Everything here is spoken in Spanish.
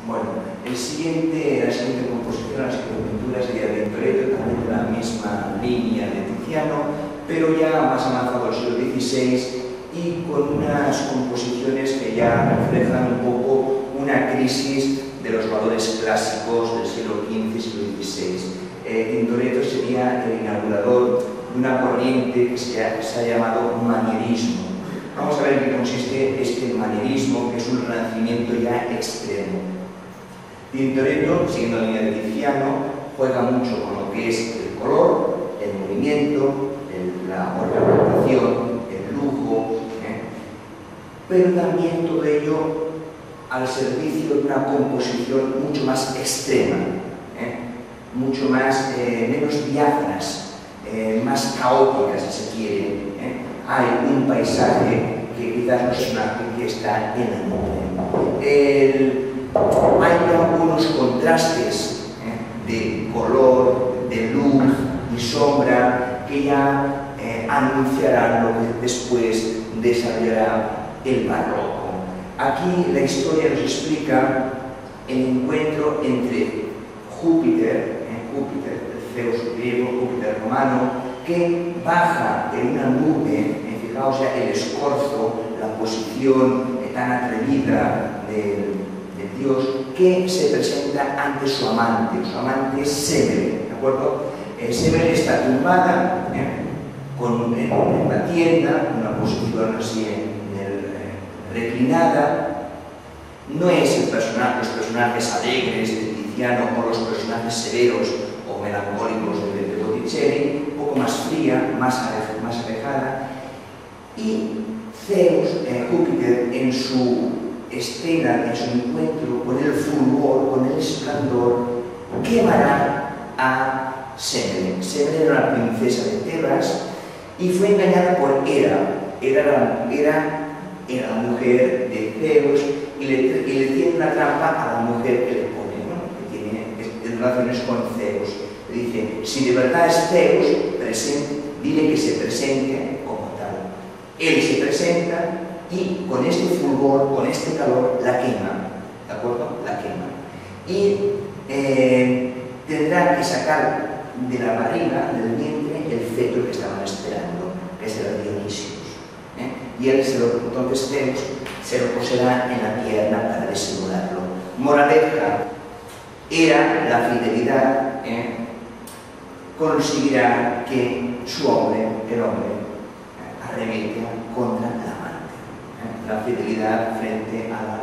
Bueno, la siguiente composición, la siguiente pintura sería de Tintoretto, también de la misma línea de Tiziano, pero ya más avanzado al siglo XVI y con unas composiciones que ya reflejan un poco una crisis de los valores clásicos del siglo XV y siglo XVI. Tintoretto sería el inaugurador de una corriente que se ha llamado manierismo. Vamos a ver en qué consiste este manierismo, que es un renacimiento ya extremo. Tintoretto, siguiendo la línea de Tiziano, juega mucho con lo que es el color, el movimiento, la ornamentación, el lujo, pero también todo ello al servicio de una composición mucho más extrema, mucho más, menos diáfanas, más caótica, si se quiere. Hay un paisaje que quizás no es una que está en la nube. Hay algunos contrastes de color, de luz y sombra que ya anunciarán lo que después desarrollará el barroco. Aquí la historia nos explica el encuentro entre Júpiter, el Zeus griego, Júpiter romano, que baja en una nube, fijaos ya el escorzo, la posición tan atrevida del Dios, que se presenta ante su amante Semele, ¿de acuerdo? Semele está tumbada en una tienda, en una posición así reclinada. No es los personajes alegres de Tiziano o los personajes severos o melancólicos de Botticelli, un poco más fría, más alejada. Y Zeus, Júpiter, en su escena, en su encuentro con el fulgor, con el esplendor, quemará a Semele. Semele era una princesa de Tebas y fue engañada por Hera. Hera era la mujer de Zeus y le tiene una trampa a la mujer que le pone, ¿no? Que tiene relaciones con Zeus. Le dice, si de verdad es Zeus, dile que se presente como tal. Él se presenta y con este fulgor, con este calor, la quema, ¿de acuerdo? La quema. Y tendrá que sacar de la barriga, del vientre, el feto que estaban esperando, que es el Dionisios. Y él, entonces Zeus, se lo coserá en la pierna para disimularlo. Moraleja, era la fidelidad, conseguirá que su hombre, el hombre, arremeta contra la amante. La fidelidad frente a la